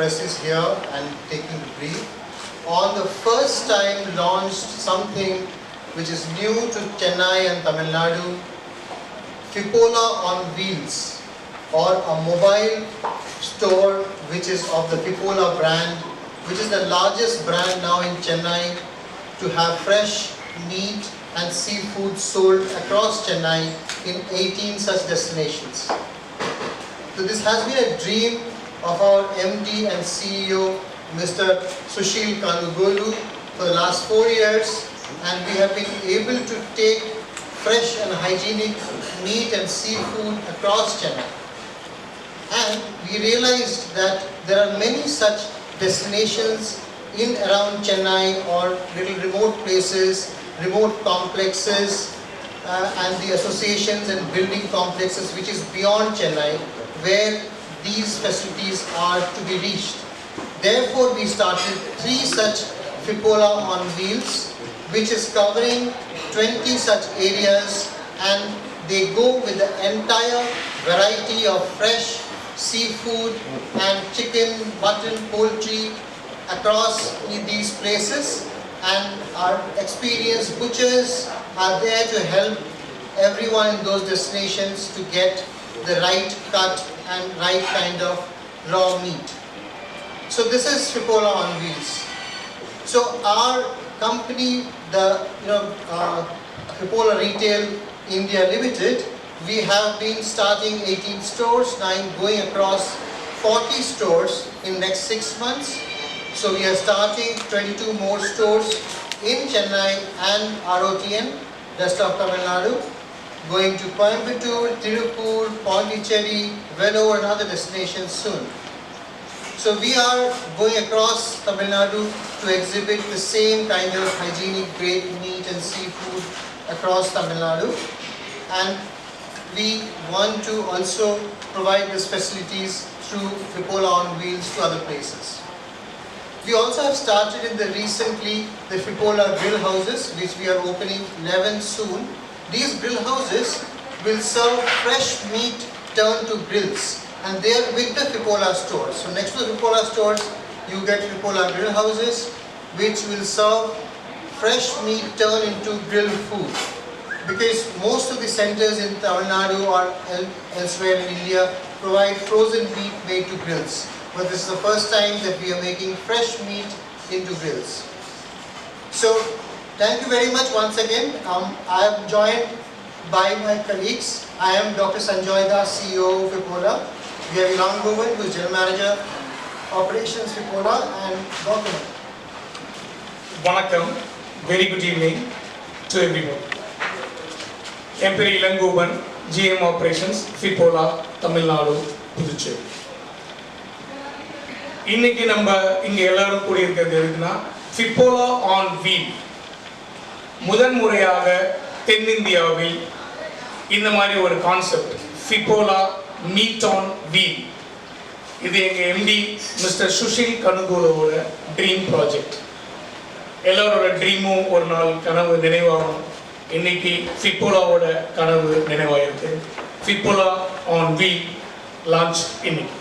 press is here and taking the brief. On the first time launched something which is new to Chennai and Tamil Nadu, Fipola on Wheels, or a mobile store which is of the Fipola brand, which is the largest brand now in Chennai to have fresh meat and seafood sold across Chennai in 18 such destinations. So this has been a dream of our MD and CEO, Mr. Sushil Kanugolu, for the last 4 years, and we have been able to take fresh and hygienic meat and seafood across Chennai. And we realized that there are many such destinations in around Chennai or little remote places, remote complexes, and the associations and building complexes which is beyond Chennai, where these facilities are to be reached. Therefore, we started 3 such Fipola on Wheels, which is covering 20 such areas, and they go with the entire variety of fresh seafood and chicken, mutton, poultry across these places, and our experienced butchers are there to help everyone in those destinations to get the right cut and right kind of raw meat. So this is Fipola on Wheels. So our company, the Fipola Retail India Limited, we have been starting 18 stores, now going across 40 stores in next 6 months. So we are starting 22 more stores in Chennai and ROTN, rest of Tamil Nadu, going to Coimbatore, Tirupur, Pondicherry, Vellore and other destinations soon. So we are going across Tamil Nadu to exhibit the same kind of hygienic great meat and seafood across Tamil Nadu, and we want to also provide these facilities through Fipola on Wheels to other places. We also have started in the recently the Fipola grill houses, which we are opening 11 soon. These grill houses will serve fresh meat turned to grills, and they are with the Fipola stores. So next to the Fipola stores, you get Fipola grill houses, which will serve fresh meat turned into grilled food. Because most of the centers in Tamil Nadu or elsewhere in India provide frozen meat made to grills. But this is the first time that we are making fresh meat into grills. So thank you very much once again. I am joined by my colleagues. I am Dr. Sanjoy Das, CEO of Fipola. We have Ilangovan, who is General Manager, Operations Fipola, and Gautam. Vanakkam, very good evening to everyone. Emperor Ilangovan, GM Operations, Fipola, Tamil Nadu, Puducherry. இன்னைக்கு நம்ம இங்க எல்லாரும் கூடி இருக்கிறது எதுக்குன்னா Fipola on Wheel. முதன்முறையாக தென்னிந்தியாவில் இந்த மாதிரி ஒரு concept Fipola Meat on Wheel. இது எங்க எம்டி மிஸ்டர் சுஷில் கனுகோலோட ட்ரீம் ப்ராஜெக்ட். எல்லாரோட ட்ரீமும் ஒரு நாள் கனவு நினைவாகும். இன்னைக்கு Fipolaவோட கனவு நினைவாயிருக்கு. Fipola on Wheel லான்ச் இன்னைக்கு.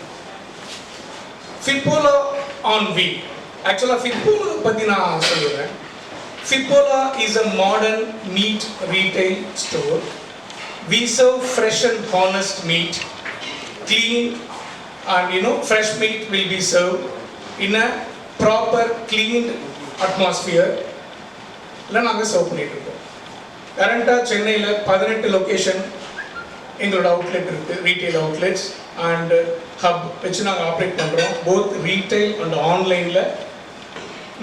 Fipola on Wheel. Actually, Fipola பத்தி நான் சொல்லுறேன். Fipola is a modern meat retail store. We serve fresh and honest meat, clean, and fresh meat will be served in a proper cleaned atmosphere. இல்லை நாங்கள் serve பண்ணிட்டு இருக்கோம். கரண்டாக சென்னையில் 18 location எங்களோட outlet இருக்குது, ரீட்டைல் அவுட்லெட்ஸ் அண்ட் ஹப் வச்சு நாங்கள் operate பண்ணுறோம். போத் ரீட்டைல் அண்ட் ஆன்லைனில்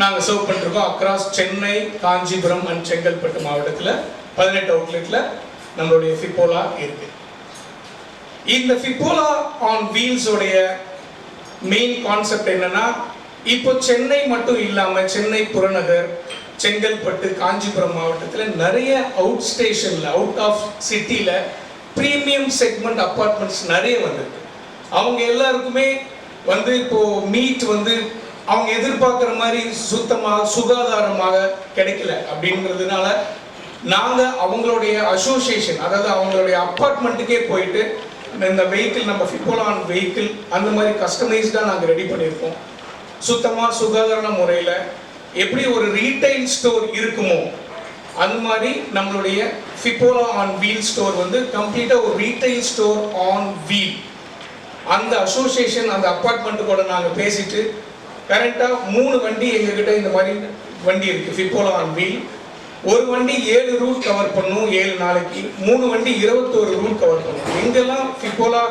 நாங்கள் சர்வ் பண்ணிருக்கோம். அக்ராஸ் சென்னை, காஞ்சிபுரம் அண்ட் செங்கல்பட்டு மாவட்டத்தில் 18 அவுட்லெட்டில் நம்மளுடைய Fipola இருக்குது. இந்த Fipola on Wheels உடைய மெயின் கான்செப்ட் என்னன்னா, இப்போ சென்னை மட்டும் இல்லாமல் சென்னை புறநகர், செங்கல்பட்டு, காஞ்சிபுரம் மாவட்டத்தில் நிறைய அவுட் ஸ்டேஷனில், அவுட் ஆஃப் சிட்டியில் ப்ரீமியம் செக்மெண்ட் அப்பார்ட்மெண்ட்ஸ் நிறைய வந்திருக்கு. அவங்க எல்லாருக்குமே இப்போ மீட் அவங்க எதிர்பார்க்குற மாதிரி சுத்தமாக சுகாதாரமாக கிடைக்கல. அப்படிங்கிறதுனால நாங்கள் அவங்களுடைய அசோசியேஷன், அதாவது அவங்களுடைய அப்பார்ட்மெண்ட்டுக்கே போயிட்டு இந்த வெஹிக்கிள் நம்ம ஃபிப்போலான் வெஹிக்கிள் அந்த மாதிரி கஸ்டமைஸ்டாக நாங்கள் ரெடி பண்ணியிருக்கோம். சுத்தமாக சுகாதார முறையில் எப்படி ஒரு ரீட்டைல் ஸ்டோர் இருக்குமோ அது மாதிரி நம்மளுடைய ஃபிப்போலா ஆன் வீல் ஸ்டோர் வந்து கம்ப்ளீட்டாக ஒரு ரீட்டைல் ஸ்டோர் ஆன் வீல். அந்த அசோசியேஷன் அந்த அப்பார்ட்மெண்ட்டு கூட நாங்கள் பேசிட்டு கரெக்டாக 3 வண்டி எங்ககிட்ட இந்த மாதிரி வண்டி இருக்குது ஃபிப்போலா ஆன் வீல். ஒரு வண்டி 7 ரூட் கவர் பண்ணும் 7 நாளைக்கு, 3 வண்டி 21 ரூட் கவர் பண்ணும். எங்கெல்லாம் ஃபிப்போலா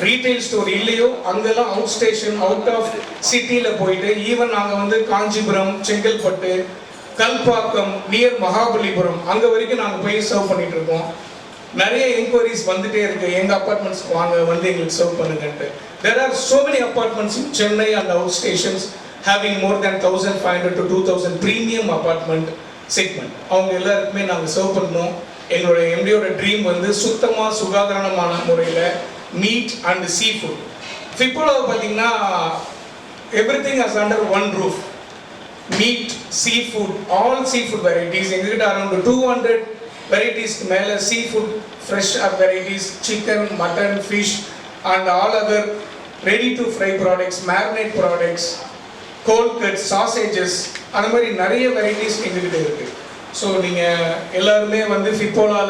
ரீட்டைல் ஸ்டோர் இல்லையோ அங்கெல்லாம் அவுட் ஸ்டேஷன் அவுட் ஆஃப் சிட்டியில் போயிட்டு ஈவன் நாங்கள் வந்து காஞ்சிபுரம், செங்கல்பட்டு, கல்பாக்கம், நியர் மகாபலிபுரம் அங்கே வரைக்கும் நாங்கள் போய் சர்வ் பண்ணிட்டு இருக்கோம். நிறைய என்கொயரிஸ் வந்துட்டே இருக்கு, எங்கள் அப்பார்ட்மெண்ட்ஸ்க்கு வாங்க வந்து எங்களுக்கு serve பண்ணுங்கன்ட்டு. There are so many apartments in Chennai and outstations having more than 1,500 to 2,000 premium apartment segment. அவங்க எல்லாருக்குமே நாங்கள் சர்வ் பண்ணோம். எங்களுடைய எம்டியோட ட்ரீம் வந்து சுத்தமாக சுகாதாரமான முறையில் மீட் அண்ட் சீ ஃபுட். ஃபிப்போலாவை பார்த்தீங்கன்னா everything is under one roof. Meat, seafood, all seafood varieties எங்ககிட்ட அரௌண்ட் 200 வெரைட்டிஸ்க்கு மேலே seafood fresh varieties, chicken, mutton, fish and all other ready to fry products, marinate products, cold cuts, sausages அந்த மாதிரி நிறைய varieties எங்ககிட்ட இருக்கு. So நீங்கள் எல்லாருமே வந்து ஃபிப்போலா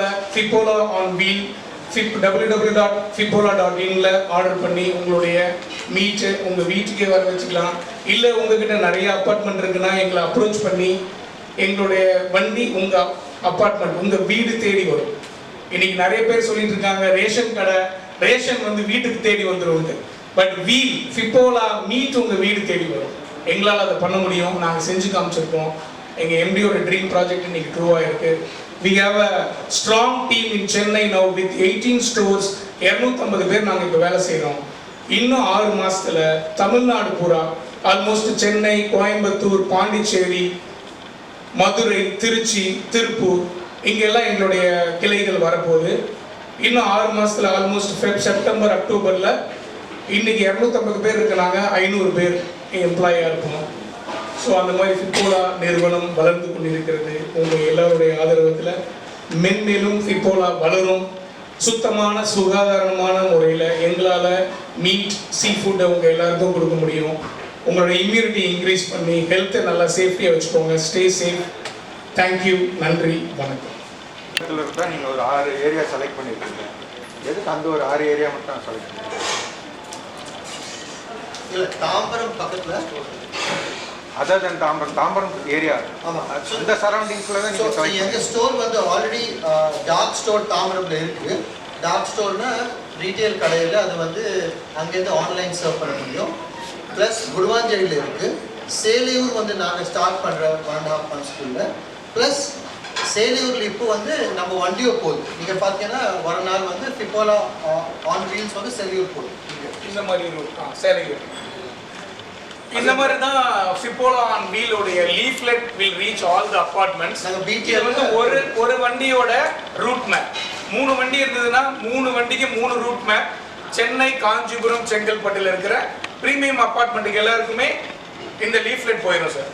ஆன் வீல் www.fipola.in ஆர்டர் பண்ணி உங்களுடைய மீட்டு உங்கள் வீட்டுக்கே வர வச்சுக்கலாம். இல்லை உங்ககிட்ட நிறைய அப்பார்ட்மெண்ட் இருக்குன்னா எங்களை அப்ரோச் பண்ணி எங்களுடைய வண்டி உங்கள் அப்பார்ட்மெண்ட் உங்கள் வீடு தேடி வரும். இன்னைக்கு நிறைய பேர் சொல்லிட்டு இருக்காங்க ரேஷன் கடை, ரேஷன் வந்து வீட்டுக்கு தேடி வந்துடும். பட் வீல் ஃபிப்போலா மீட் உங்கள் வீடு தேடி வரும். எங்களால் அதை பண்ண முடியும், நாங்கள் செஞ்சு காமிச்சிருக்கோம். எங்கள் எம்டியோட ட்ரீம் ப்ராஜெக்ட் இன்னைக்கு ட்ரூ ஆயிருக்கு. We have a strong team in Chennai now with 18 stores, 250 பேர் நாங்கள் இப்போ வேலை செய்கிறோம். இன்னும் 6 மாதத்தில் தமிழ்நாடு பூரா ஆல்மோஸ்ட் சென்னை, கோயம்புத்தூர், பாண்டிச்சேரி, மதுரை, திருச்சி, திருப்பூர் இங்கெல்லாம் எங்களுடைய கிளைகள் வரப்போகுது. இன்னும் 6 மாதத்தில் ஆல்மோஸ்ட் செப்டம்பர், அக்டோபரில் இன்றைக்கி 250 பேர் இருக்கிறாங்க, 500 பேர் எம்ப்ளாயாக இருக்கணும். ஸோ அந்த மாதிரி ஃபிப்போலா நிறுவனம் வளர்ந்து கொண்டிருக்கிறது. உங்கள் எல்லாருடைய ஆதரவத்தில் மென்மேலும் ஃபிப்போலா வளரும். சுத்தமான சுகாதாரமான முறையில் எங்களால் மீட், சீ ஃபுட்டை உங்கள் எல்லாருக்கும் கொடுக்க முடியும். உங்களோட இம்யூனிட்டி இன்க்ரீஸ் பண்ணி ஹெல்த்தை நல்லா சேஃப்டியாக வச்சுக்கோங்க. Stay safe. தேங்க்யூ. நன்றி, வணக்கம். தான் நீங்கள் ஒரு 6 ஏரியா செலக்ட் பண்ணியிருக்கீங்க. எதுக்கு அந்த ஒரு 6 ஏரியா மட்டும் செலக்ட் பண்ணீங்க? இல்லை, தாம்பரம் பக்கத்தில் அதர் தென் தாம்பரம் ஏரியா. ஆமாம், இந்த சரௌண்டிங்ஸில் தான் நீங்கள் எங்கள் ஸ்டோர் வந்து ஆல்ரெடி டார்க் ஸ்டோர் தாம்பரத்தில் இருக்குது. டார்க் ஸ்டோர்னா ரீட்டைல் கடையில் அது வந்து அங்கேருந்து ஆன்லைன் சர்வ் பண்ண முடியும். ப்ளஸ் குடுவாஞ்சேரியில் இருக்குது. சேலையூர் வந்து நாங்கள் ஸ்டார்ட் பண்ணுற 1.5 months. ப்ளஸ் சேலையூரில் இப்போ வந்து நம்ம வண்டியோ போகுது. நீங்கள் பார்த்தீங்கன்னா ஒரு நாள் வந்து ஃபிப்போலா ஆன் வீல்ஸ் வந்து சேலையூர் போகுது. இந்த மாதிரி சேலையூர் இந்த மாதிரி தான் ஃபிப்போலா ஆன் வீலோடைய leaflet will reach all the apartments. நாங்கள் இது பிடிஎல் வந்து ஒரு வண்டியோட ரூட் மேப். 3 வண்டி இருந்ததுன்னா 3 வண்டிக்கு 3 ரூட் மேப். சென்னை, காஞ்சிபுரம், செங்கல்பட்டில் இருக்கிற ப்ரீமியம் அப்பார்ட்மெண்ட்டுக்கு எல்லாருக்குமே இந்த லீஃப்லெட் போயிடும் சார்.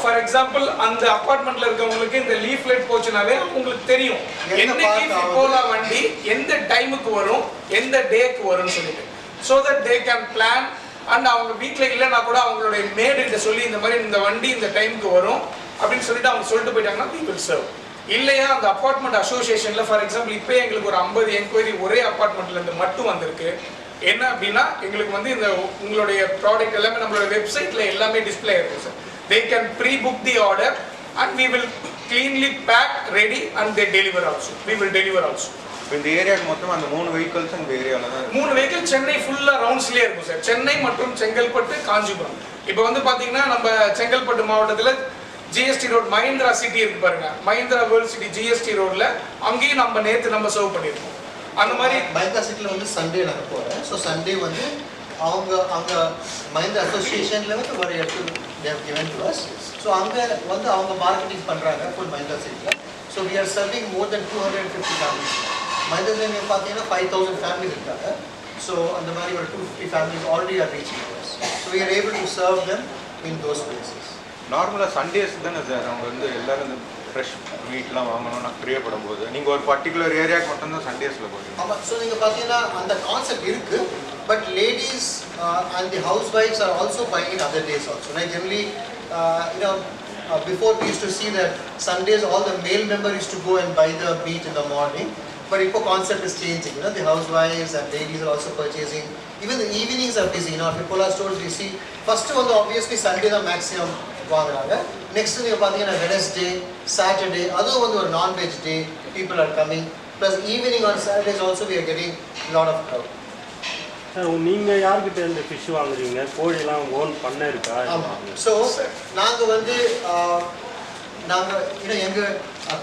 ஃபார் எக்ஸாம்பிள் அந்த அப்பார்ட்மெண்ட்ல இருக்கவங்களுக்கு இந்த லீஃப்லெட் போச்சுனாவே உங்களுக்கு தெரியும் என்னைக்கு ஃபிப்போலா வண்டி எந்த டைமுக்கு வரும், எந்த டேக்கு வரும்னு சொல்லிட்டு. So that they can plan. And அவங்க வீட்டில் இல்லைன்னா கூட அவங்களுடைய மேடுகிட்ட சொல்லி இந்த மாதிரி இந்த வண்டி இந்த டைமுக்கு வரும் அப்படின்னு சொல்லிட்டு அவங்க சொல்லிட்டு போயிட்டாங்கன்னா we will serve. இல்லையா அந்த அப்பார்ட்மெண்ட் அசோசியேஷனில் ஃபார் எக்ஸாம்பிள் இப்போ எங்களுக்கு ஒரு 50 என்கொயரி ஒரே அப்பார்ட்மெண்ட்லேருந்து மட்டும் வந்திருக்கு. என்ன அப்படின்னா எங்களுக்கு வந்து இந்த உங்களுடைய ப்ராடக்ட் எல்லாமே நம்மளோட வெப்சைட்டில் எல்லாமே டிஸ்பிளே இருக்கும் sir. They can pre-book the order and we will cleanly pack, ready and they deliver also. We will deliver also. இந்த ஏரியாவுக்கு மொத்தம் அந்த 3 vehicles இந்த ஏரியாவில் தான் 3 வெஹிக்கிள் சென்னை ஃபுல்லாக ரவுண்ட்ஸ்லேயே இருக்கும் சார். சென்னை மற்றும் செங்கல்பட்டு, காஞ்சிபுரம். இப்போ வந்து பார்த்தீங்கன்னா நம்ம செங்கல்பட்டு மாவட்டத்தில் ஜிஎஸ்டி ரோட் மஹிந்திரா சிட்டி இருக்கு பாருங்க, மஹிந்திரா வேர்ல்ட் சிட்டி ஜிஎஸ்டி ரோட்ல அங்கேயும் நம்ம சர்வ் பண்ணியிருக்கோம். அந்த மாதிரி மஹிந்திரா சிட்டியில் வந்து சண்டே நான் போகிறேன். ஸோ சண்டே வந்து அவங்க அங்கே மஹிந்திரா அசோசியேஷனில் வந்து ஒரு இடத்துல they given to us. So அங்கே வந்து அவங்க மார்க்கெட்டிங் பண்ணுறாங்க ஃபுல் மஹிந்திரா சிட்டியில். So we are serving more then 250 families. Mahindra சிட்டியில் பார்த்தீங்கன்னா 5000 ஃபேமிலிஸ் இருக்காங்க. ஸோ அந்த மாதிரி ஒரு 250 families already are reaching to us. So we are able to serve them in those places. நார்மலாக சண்டேஸ் தானே சார் அவங்க வந்து எல்லாரும் ஃப்ரெஷ் மீட்லாம் வாங்கணும்னு நான் பிரியப்படும் போது நீங்கள் ஒரு பர்டிகுலர் ஏரியாவுக்கு மட்டும்தான் சண்டேஸில் போகிறீங்க. ஆமாம். ஸோ நீங்கள் பார்த்தீங்கன்னா அந்த கான்செப்ட் இருக்குது, பட் லேடிஸ் அண்ட் தி ஹவுஸ் ஒய்ஃப்ஸ் are also buying it other days also. Like generally before we used to see that Sundays all the male members used to go and buy the meat in the morning, but the concept is changing. The housewives and ladies are also purchasing. Even the evenings are busy. At Fipola stores we see first one obviously Sunday the maximum vaangranga. Next you pathina Wednesday, Saturday, other one or non-veg day people are coming. Plus evening on Saturdays also we are getting a lot of crowd. நீங்கள் யார்கிட்ட இந்த fish வாங்குறீங்க? கோழிலாம் own பண்ண இருக்கா? ஆமாம். So நாங்கள் வந்து எங்கள்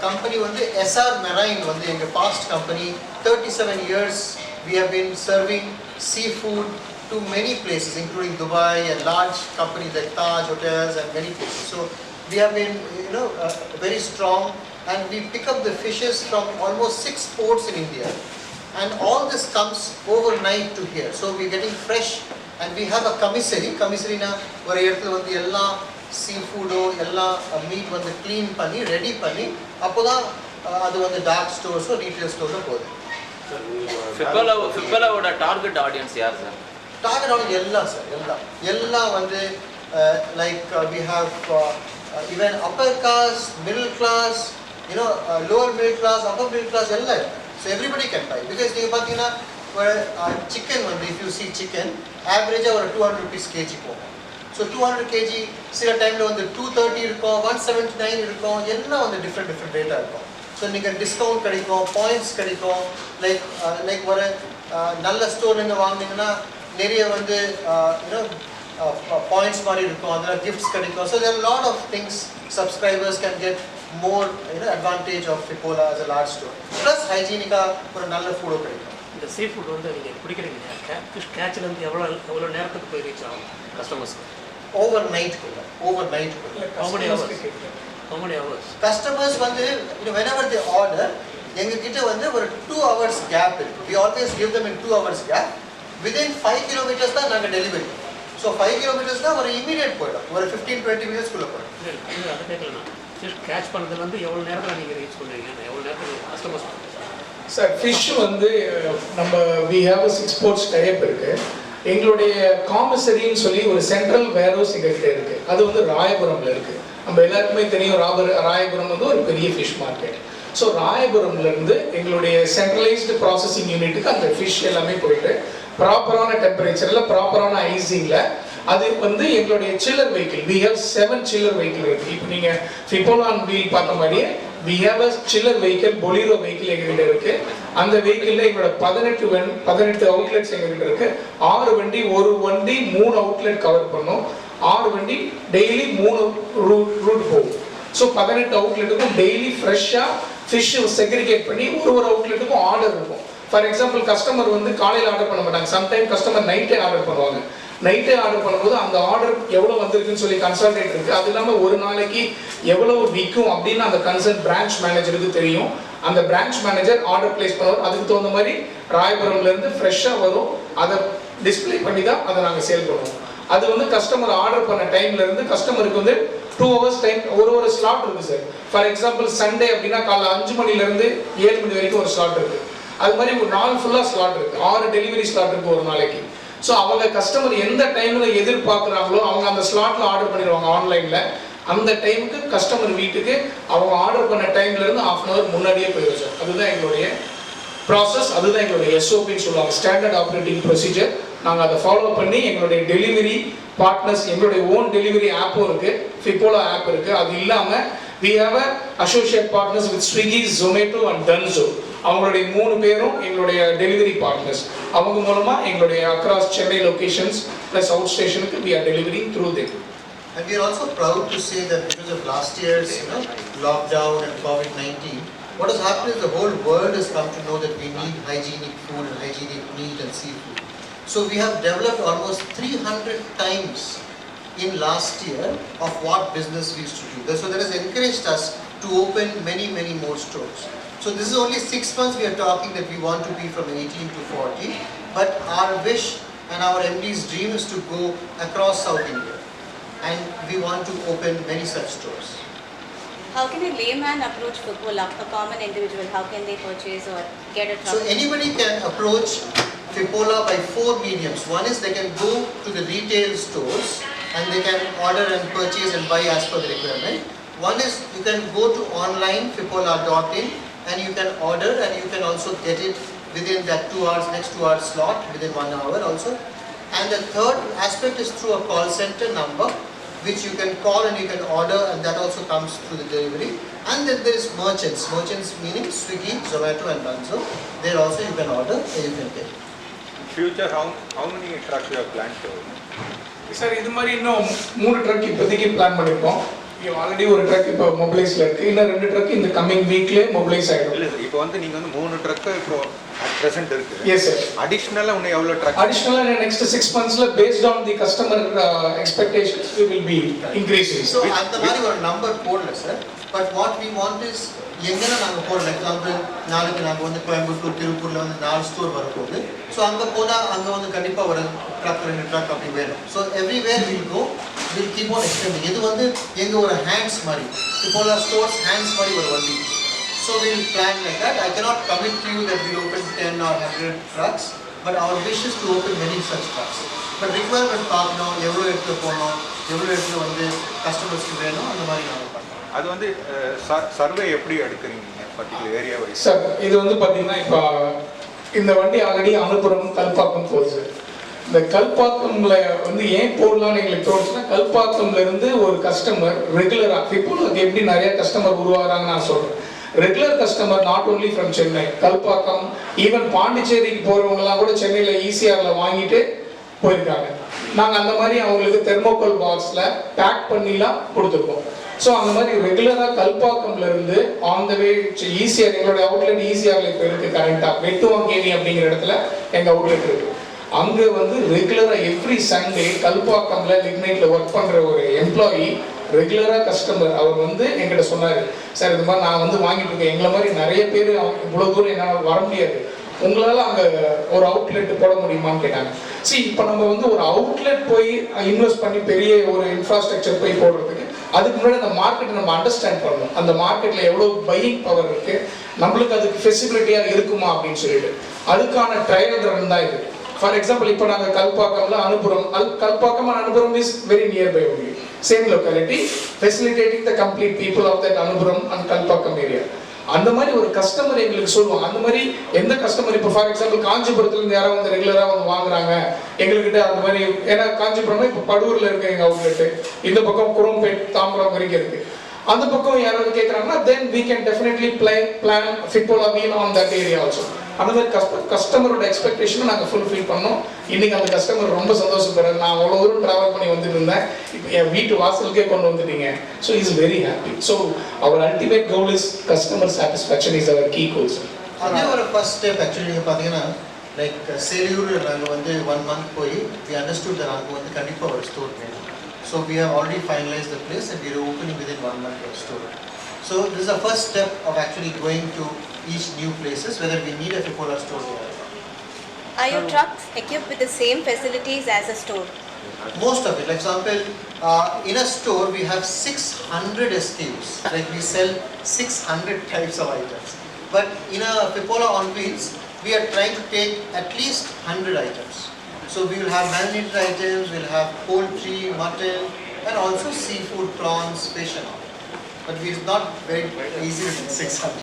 கம்பெனி வந்து SR Marine வந்து எங்கள் past company 37 years we have been serving seafood to many places including Dubai and large companies like Taj Hotels and many places. So we have been very strong and we pick up the fishes from almost 6 ports in India. And all this comes overnight to here. So we are getting fresh and we have a commissary. Commissary na ஒரு இடத்துல வந்து எல்லா சீஃபுடோ எல்லா meet வந்து clean பண்ணி ready பண்ணி அப்போதான் அது வந்து டார்க் ஸ்டோர்ஸோ ரீட்டைல் ஸ்டோர்ஸோ போகுது. ஃபிப்போலாவோட டார்கெட் ஆடியன்ஸ் யார் சார்? டார்கெட் ஆடியன்ஸ் எல்லாம் சார் எல்லாம் வந்து like we have even upper class, middle class, lower middle class, upper middle class எல்லாம். So everybody can buy because you know chicken வந்து if you see chicken average ஒரு 200 rupees kg போகும். So 200 kg சில டைம்ல வந்து 230 இருக்கும், 179 இருக்கும், எல்லாம் வந்து different ரேட்டா இருக்கும். So நீங்க டிஸ்கவுண்ட் கிடைக்கும், பாயிண்ட்ஸ் கிடைக்கும். லைக் ஒரு நல்ல ஸ்டோர் நீங்க வாங்குனீங்கன்னா நிறைய வந்து பாயிண்ட்ஸ் மாதிரி இருக்கும், அதில் கிஃப்ட்ஸ் கிடைக்கும். So there are a lot of things subscribers can get more advantage of Fipola as a large store. Plus hygienic ஒரு நல்ல ஃபுட் கிடைக்கும். இந்த சீ ஃபுட் வந்து நீங்கள் பிடிக்கிறீங்க, ஃபிஷ் கேட்ச்லேருந்து எவ்வளோ நேரத்துக்கு போய் ரீச் ஆகும் கஸ்டமர்ஸ்க்கு? ஓவர் நைட் கஸ்டமர்ஸ் வந்து whenever they order எங்ககிட்ட வந்து ஒரு 2 hours கேப் இருக்கு. We always give them in 2 hours gap. Within 5 kilometers தான் நாங்கள் டெலிவரி. ஸோ 5 kilometers தான் ஒரு இமீடியட் போயிடும், ஒரு 15-20 minutesக்குள்ளே போயிடும். இல்லை அதை கேட்கலாம். ஃபிஷ் கேட்ச் பண்ணுறது வந்து எவ்வளோ நேரத்தில் நீங்கள் ரீச் பண்ணுவீங்க, எவ்வளோ நேரத்தில் கஸ்டமர்ஸ்? சார் ஃபிஷ் வந்து நம்ம we have a 6 ports type இருக்கு. எங்களுடைய காமசரின்னு சொல்லி ஒரு சென்ட்ரல் வேர்ஹவுஸ் எங்ககிட்ட இருக்கு. அது வந்து ராயபுரம்ல இருக்கு. நம்ம எல்லாருக்குமே தெரியும் ராயபுரம் வந்து ஒரு பெரிய ஃபிஷ் மார்க்கெட். ஸோ ராயபுரம்ல இருந்து எங்களுடைய சென்ட்ரலைஸ்டு ப்ராசஸிங் யூனிட்டுக்கு அந்த ஃபிஷ் எல்லாமே போயிட்டு ப்ராப்பரான டெம்பரேச்சரில் ப்ராப்பரான ஐசிங்கில் அது வந்து எங்களுடைய chiller vehicle. we have 7 chiller vehicle இருக்குது. இப்போ நீங்கள் ஃபிபோலா வீல் பார்த்த மாதிரியே we have a chiller vehicle, Bolero vehicle எங்ககிட்ட இருக்குது. அந்த வெஹிக்கிளில் எங்களோட 18 அவுட்லெட்ஸ் எங்ககிட்ட இருக்குது. 6 வண்டி, ஒரு வண்டி 3 அவுட்லெட் கவர் பண்ணும். 6 வண்டி டெய்லி 3 ரூட் போகும். ஸோ 18 அவுட்லெட்டுக்கும் டெய்லி ஃப்ரெஷ்ஷாக ஃபிஷ் செக்ரிகேட் பண்ணி ஒரு அவுட்லெட்டுக்கும் ஆர்டர் இருக்கும். ஃபார் எக்ஸாம்பிள் கஸ்டமர் வந்து காலையில் ஆர்டர் பண்ண மாட்டாங்க, சம்டைம் கஸ்டமர் நைட்டே ஆர்டர் பண்ணுவாங்க. நைட்டே ஆர்டர் பண்ணும்போது அந்த ஆர்டர் எவ்வளோ வந்திருக்குன்னு சொல்லி கன்சல்டேட் இருக்குது. அது இல்லாமல் ஒரு நாளைக்கு எவ்வளோ விற்கும் அப்படின்னு அந்த கன்சர்ன் பிரான்ச் மேனேஜருக்கு தெரியும். அந்த பிரான்ச் மேனேஜர் ஆர்டர் பிளேஸ் பண்ணுவார். அதுக்கு தகுந்த மாதிரி ராயபுரம்லேருந்து ஃப்ரெஷ்ஷாக வரும். அதை டிஸ்பிளே பண்ணி தான் அதை நாங்கள் சேல் பண்ணுவோம். அது வந்து கஸ்டமர் ஆர்டர் பண்ண டைம்லேருந்து கஸ்டமருக்கு வந்து 2 hours டைம் ஒரு ஸ்லாட் இருக்குது சார். ஃபார் எக்ஸாம்பிள் சண்டே அப்படின்னா காலைல 5 மணிலேருந்து 7 மணி வரைக்கும் ஒரு ஸ்லாட் இருக்குது. அது மாதிரி ஒரு நாள் ஃபுல்லாக ஸ்லாட் இருக்குது. 6 டெலிவரி ஸ்லாட் இருக்குது ஒரு நாளைக்கு. ஸோ அவங்க கஸ்டமர் எந்த டைமில் எதிர்பார்க்குறாங்களோ அவங்க அந்த ஸ்லாட்டில் ஆர்டர் பண்ணிடுவாங்க ஆன்லைனில். அந்த டைமுக்கு கஸ்டமர் வீட்டுக்கு அவங்க ஆர்டர் பண்ண டைம்லேருந்து 1/2 hour முன்னாடியே போயிடும் சார். அதுதான் எங்களுடைய ப்ராசஸ், அதுதான் எங்களுடைய SOPன்னு சொல்லுவாங்க, ஸ்டாண்டர்ட் ஆப்ரேட்டிங் ப்ரொசீஜர். நாங்கள் அதை ஃபாலோ பண்ணி எங்களுடைய டெலிவரி பார்ட்னர்ஸ், எங்களுடைய ஓன் டெலிவரி ஆப்பும் இருக்குது, ஃபிபோலா ஆப் இருக்குது. அது இல்லாமல் we have a associate partners with Swiggy, Zomato and Dunzo. அவங்களுடைய 3 பேரும் எங்களுடைய டெலிவரி பார்ட்னர்ஸ். அவங்க மூலமாக எங்களுடைய across Chennai locations plus out ஸ்டேஷனுக்கு we are delivering through them. And we are also proud to say that because of last year's lockdown and COVID-19, what has happened is the whole world has come to know that we need hygienic food and hygienic meat and seafood. So we have developed almost 300 times in last year of what business we used to do. So that has encouraged us to open many more stores. So this is only 6 months we are talking that we want to be from 18 to 40, but our wish and our MD's dream is to go across South India and we want to open many such stores. How can a layman approach Fipola, a common individual? How can they purchase or get a So truck? anybody can approach Fipola by 4 mediums. One is they can go to the retail stores and they can order and purchase and buy as per the requirement. One is you can go to online fipola.in and you can order and you can also get it within that 2 hours, next 2 hours slot, within 1 hour also. And the third aspect is through a call center number which you can call and you can order, and that also comes through the delivery. And then there is merchants meaning Swiggy, Zomato and Dunzo. There also you can order and you can get. Future, how many trucks you have planned to? Sir இது மாதிரி இன்னும் 3 drug இப்போதைக்கு plan பண்ணியிருக்கோம். Already ஒரு drug இப்போ மொபிலைஸில் இருக்குது, இன்னும் 2 drug இந்த கம்மிங் வீக்லேயே மொபிலைஸ் ஆகிடும். இல்லை சார், இப்போ வந்து நீங்கள் வந்து 3 ட்ரக்கு இப்போ அட் ப்ரெசென்ட் இருக்குது. Yes sir. அடிஷ்னலாக இன்னும் எவ்வளோ ட்ரக்? அடிஷ்னலாக நெக்ஸ்ட் 6 monthsல based on the customer expectations we will be increasing. So அந்த மாதிரி ஒரு நம்பர் போடல sir. But what we want is எங்கன்னா நாங்கள் போடல. எக்ஸாம்பிள் நாளைக்கு நாங்கள் வந்து கோயம்புத்தூர், திருப்பூரில் வந்து 4 ஸ்டோர் வரப்போகுது. ஸோ அங்கே போனால் அங்கே வந்து கண்டிப்பாக ஒரு ட்ரக் 2 ட்ரக் அப்படி வேணும். So everywhere will go, will keep on extending. இது வந்து எங்கள் ஒரு ஹேண்ட்ஸ் மாதிரி, இப்போ ஸ்டோர்ஸ் ஹேண்ட்ஸ் மாதிரி ஒரு வண்டி. So we will plan like that. I cannot commit to you that we will open 10 or 100 trucks, but our wish is to open many such trucks. But requirement பார்க்கணும், எவ்வளோ எடுத்து போகணும், எவ்வளோ எடுத்து வந்து கஸ்டமர்ஸ்க்கு வேணும், அந்த மாதிரி நாங்கள் பண்ணுறோம். அது வந்து சர்வே எப்படி எடுக்கிறீங்க பர்டிகுலர் ஏரியா வைஸ்? சார் இது வந்து பார்த்தீங்கன்னா இப்போ இந்த வண்டி ஆல்ரெடி அனுப்புறம் கல்பாக்கம் போகுது. இந்த கல்பாக்கம்ல வந்து ஏன் போடலாம்னு எங்களுக்கு தோணுச்சுன்னா, கல்பாக்கம்ல இருந்து ஒரு கஸ்டமர் ரெகுலராக இப்போ எப்படி நிறைய கஸ்டமர் உருவாகிறாங்கன்னு நான் சொல்கிறேன். Regular customer not only from Chennai, Kalpakkam, even பாண்டிச்சேரிக்கு போகிறவங்கலாம் கூட சென்னையில் ஈசிஆரில் வாங்கிட்டு போயிருக்காங்க. நாங்கள் அந்த மாதிரி அவங்களுக்கு தெர்மோகோல் பாக்ஸில் பேக் பண்ணிலாம் கொடுத்துருக்கோம். ஸோ அந்த மாதிரி ரெகுலராக கல்பாக்கம்ல இருந்து ஆன் த வே ஈசிஆர், எங்களோட அவுட்லெட் ஈசிஆரில் இப்போ இருக்குது கரண்ட்டாக. வெட்டுவாங்கேணி அப்படிங்கிற இடத்துல எங்கள் அவுட்லெட் இருக்குது. அங்கே வந்து ரெகுலராக எவ்ரி சண்டே கல்பாக்கம்ல லிக்னைட்டில் ஒர்க் பண்ணுற ஒரு எம்ப்ளாயி ரெகுலராக கஸ்டமர் அவர் வந்து என்கிட்ட சொன்னார், சார் இது மாதிரி நான் வந்து வாங்கிட்டு இருக்கேன், எங்களை மாதிரி நிறைய பேர் இவ்வளோ தூரம் என்னால் வர முடியாது, உங்களால் அங்கே ஒரு அவுட்லெட் போட முடியுமான்னு கேட்டாங்க. சரி, இப்போ நம்ம வந்து ஒரு அவுட்லெட் போய் இன்வெஸ்ட் பண்ணி பெரிய ஒரு இன்ஃப்ராஸ்ட்ரக்சர் போய் போடுறதுக்கு அதுக்கு முன்னாடி அந்த மார்க்கெட்டை நம்ம அண்டர்ஸ்டாண்ட் பண்ணணும். அந்த மார்க்கெட்டில் எவ்வளோ பையிங் பவர் இருக்குது, நம்மளுக்கு அதுக்கு ஃபெசிபிலிட்டியாக இருக்குமா அப்படின்னு சொல்லிட்டு அதுக்கான ட்ரையல் ரன் தான் இது. ஃபார் எக்ஸாம்பிள் இப்போ நாங்கள் கல்பாக்கம்ல அனுப்புகிறோம். Kalpakkam and Anupuram is very nearby only, same locality, facilitating the complete people of that Anupuram and Kalpakkam area. அந்த மாதிரி ஒரு கஸ்டமர் எங்களுக்கு சொல்லுவாங்க. அந்த மாதிரி எந்த கஸ்டமர் இப்போ ஃபார் எக்ஸாம்பிள் காஞ்சிபுரத்துலேருந்து யாராவது வந்து ரெகுலராக வந்து வாங்குறாங்க எங்ககிட்ட அந்த மாதிரி, ஏன்னா காஞ்சிபுரம்னா இப்போ படூரில் இருக்க எங்கள் அவுட்லெட்டு, இந்த பக்கம் குரோம்பேட், தாம்பரம் வரைக்கும் இருக்குது. அந்த பக்கம் யாராவது கேட்குறாங்கன்னா then we can definitely plan Fipola wheel on that area also. அந்த மாதிரி கஸ்டமரோட எக்ஸ்பெக்டேஷனை நாங்கள் ஃபுல்ஃபில் பண்ணோம். இன்றைக்கி அந்த கஸ்டமர் ரொம்ப சந்தோஷப்படுறாரு. நான் அவ்வளோ தூரம் ட்ராவல் பண்ணி வந்துட்டு இருந்தேன், இப்போ என் வீட்டு வாசலுக்கே கொண்டு வந்துட்டீங்க. So is very happy. So our ultimate goal is customer satisfaction is our key goal. அதே ஒரு ஃபர்ஸ்ட் ஸ்டெப் ஆக்சுவலி நீங்கள் பார்த்தீங்கன்னா லைக் சேலியூர் நாங்கள் வந்து 1 month போய் we understood that அங்கே வந்து கண்டிப்பாக ஒரு ஸ்டோர் வேணும். So we have already finalized the place and we are opening within 1 month a store. So this is the first step of actually going to each new places, whether we need a Fipola store or not. Are your trucks equipped with the same facilities as a store? Most of it, like example, in a store we have 600 SKUs, like we sell 600 types of items. But in a Fipola on wheels, we are trying to take at least 100 items. So we will have marinated items, we'll have poultry, mutton, and also seafood, prawns, fish and all. But it is not very easy to do 600.